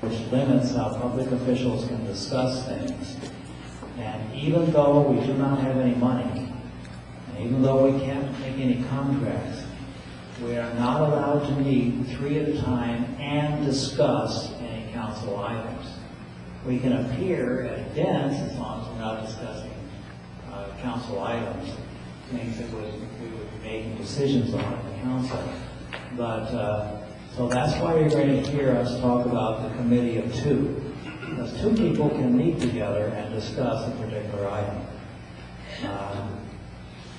which limits how public officials can discuss things. And even though we do not have any money, and even though we can't make any contracts, we are not allowed to meet 3 at a time and discuss any council items. We can appear at events as long as we're not discussing council items, things that we would be making decisions on at the council. But so that's why you're going to hear us talk about the committee of 2. Because 2 people can meet together and discuss a particular item.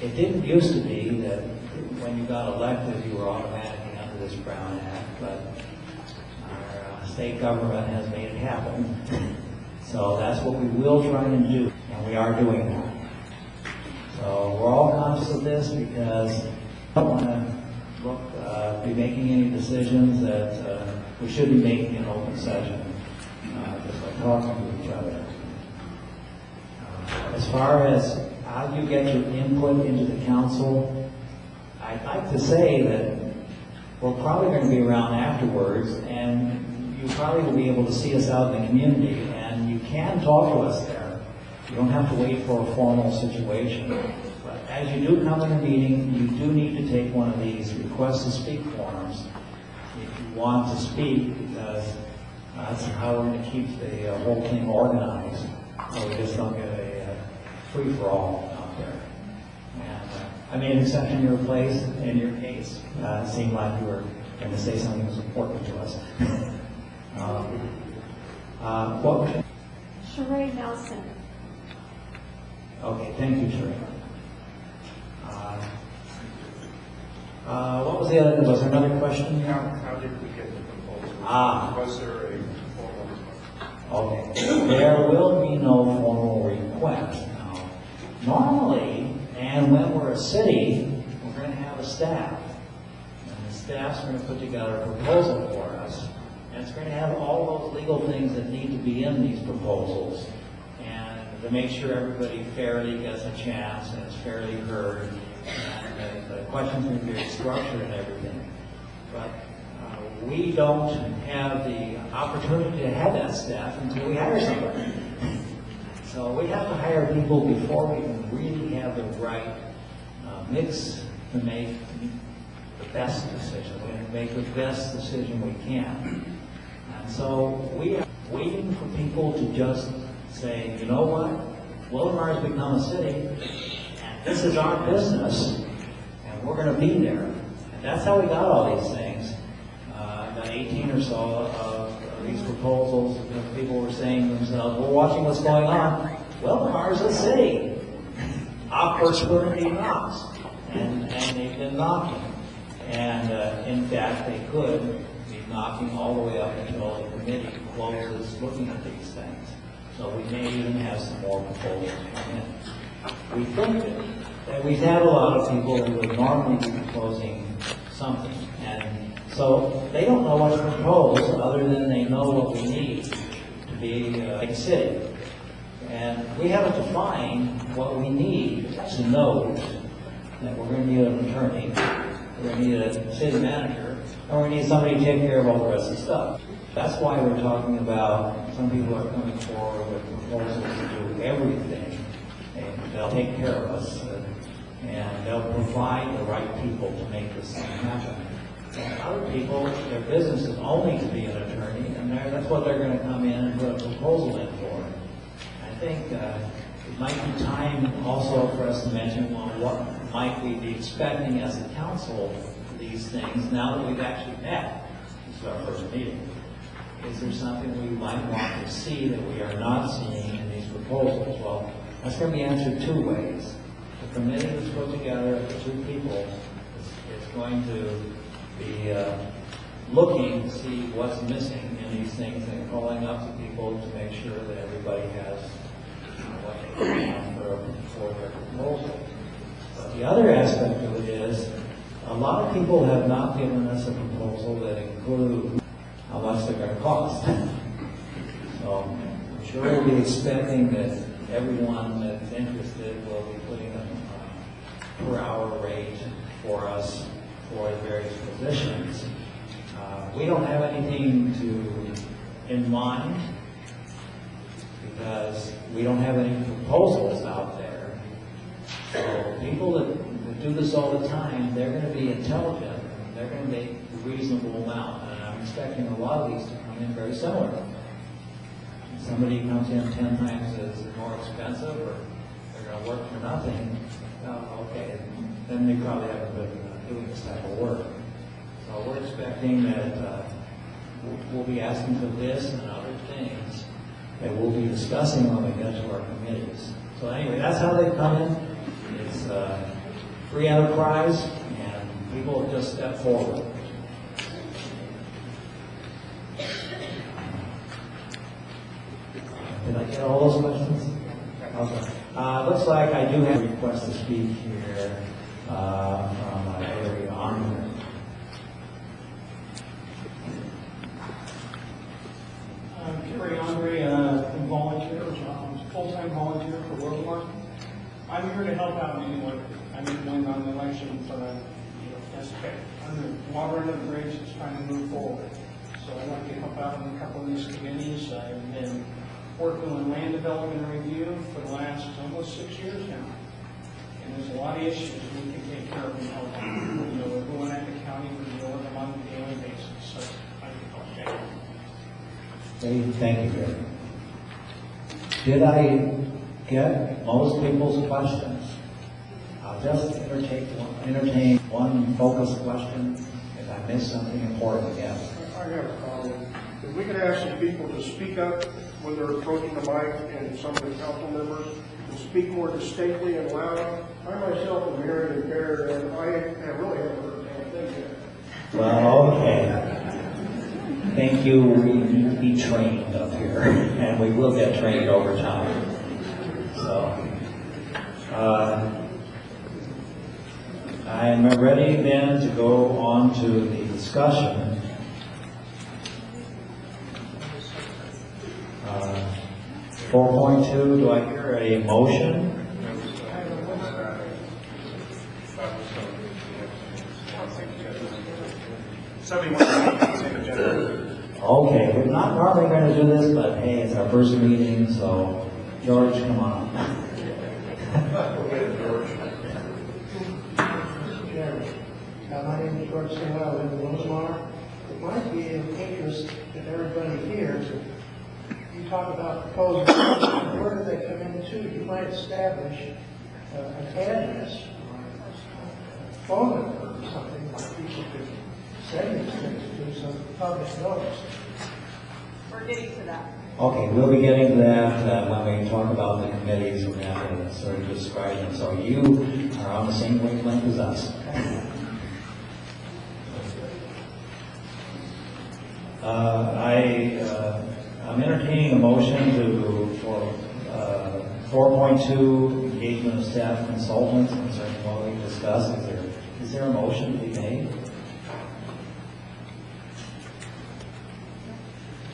It didn't used to be that when you got elected you were automatically under this Brown Act, but our state government has made it happen. So that's what we will try and do, and we are doing that. So we're all conscious of this because we don't want to be making any decisions that we should be making in open session, just by talking to each other. As far as how you get your input into the council, I'd like to say that we're probably going to be around afterwards, and you probably will be able to see us out in the community, and you can talk to us there. You don't have to wait for a formal situation. But as you do come in a meeting, you do need to take one of these request to speak forms if you want to speak, because that's how we're going to keep the whole thing organized. So we just don't get a free-for-all out there. And I made an exception in your case. It seemed like you were going to say something that was important to us. What? Sheree Nelson. Okay, thank you, Sheree. What was the other? Was there another question? How did we get the proposal? Was there a formal request? Okay. There will be no formal request. Now, normally, and when we're a city, we're going to have a staff. And the staff's going to put together a proposal for us. And it's going to have all those legal things that need to be in these proposals. And to make sure everybody fairly gets a chance and is fairly heard. And the questions are very structured and everything. But we don't have the opportunity to have that staff until we hire somebody. So we have to hire people before we can really have the right mix to make the best decision. We have to make the best decision we can. And so we are waiting for people to just say, you know what, Willamar has become a city, and this is our business, and we're going to be there. And that's how we got all these things. About 18 or so of these proposals, people were saying to themselves, we're watching what's going on. Willamar's a city. Opportunity knocks. And they've been knocking. And in fact, they could be knocking all the way up until the committee closes looking at these things. So we may even have some more proposals come in. We think that we've had a lot of people who would normally be proposing something. And so they don't know what to propose other than they know what we need to be a city. And we haven't defined what we need to know that we're going to need an attorney, we're going to need a city manager, and we're going to need somebody to take care of all the rest of the stuff. That's why we're talking about some people are coming forward with proposals to do everything, and they'll take care of us, and they'll provide the right people to make this thing happen. And other people, their business is only to be an attorney, and that's what they're going to come in and put a proposal in for. I think it might be time also for us to mention, well, what might we be expecting as a council for these things now that we've actually met. This is our first meeting. Is there something we might want to see that we are not seeing in these proposals? Well, that's going to be answered 2 ways. The committee that's put together of 2 people is going to be looking to see what's missing in these things and calling up to people to make sure that everybody has what they want for their proposal. But the other aspect of it is a lot of people have not given us a proposal that includes how much they're going to cost. So I'm sure we'll be expecting that everyone that's interested will be putting a per hour rate for us for the various positions. We don't have anything in in mind, because we don't have any proposals out there. So people that do this all the time, they're going to be intelligent. They're going to make a reasonable amount. And I'm expecting a lot of these to come in very similar. Somebody comes in 10 times as more expensive, or they're going to work for nothing. Okay, then they probably haven't been doing this type of work. So we're expecting that we'll be asking for this and other things that we'll be discussing when we get to our committees. So anyway, that's how they come in. It's free enterprise, and people just step forward. Did I get all those questions? Okay. Looks like I do have a request to speak here from Gary Andre. Gary Andre, volunteer, full-time volunteer for World Market. I'm here to help out in any way. I need to win on the election for under water under the bridge is trying to move forward. So I'd like to help out in a couple of these committees. I've been working on land development review for the last almost 6 years now. And there's a lot of issues we can take care of and help out. We're going at the county, we're dealing them on a daily basis. So I can help out. Thank you, Gary. Did I get most people's questions? I'll just entertain one focused question. If I missed something important, yes. I have a comment. If we could ask some people to speak up when they're approaching the mic, and some of the council members to speak more distinctly and loud. I myself am hearing impaired, and I really haven't heard anything yet. Well, okay. Thank you. We need to be trained up here, and we will get trained over time. So, I'm ready then to go on to the discussion. 4.2, do I hear a motion? Okay, we're not probably going to do this, but hey, it's our first meeting, so George, come on. My name is George Singer. I live in Rosemar. It might be of interest to everybody here to you talk about proposals. Where do they come into? You might establish an address or a phone number or something like people could send these things to, so the public knows. We're getting to that. Okay, we'll be getting to that when we talk about the committees. We're going to have to sort of describe them. So you are on the same wavelength as us. I'm entertaining a motion for 4.2 engagement of staff consultants concerning what we discussed. Is there a motion to be made?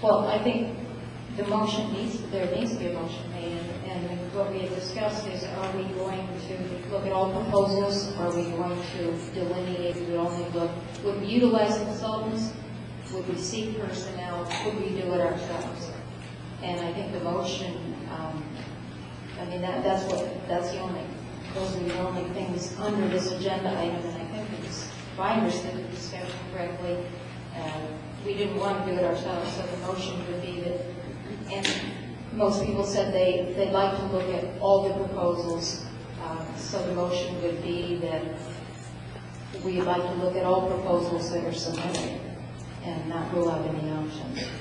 Well, I think there needs to be a motion made, and what we had discussed is, are we going to look at all proposals? Are we going to delineate, would we utilize consultants? Would we seek personnel? Would we do it ourselves? And I think the motion, those are the only things under this agenda item, and I think it's, if I understood the discussion correctly, we didn't want to do it ourselves, so the motion would be that, and most people said they'd like to look at all the proposals, so the motion would be that we'd like to look at all proposals that are submitted and not rule out any options.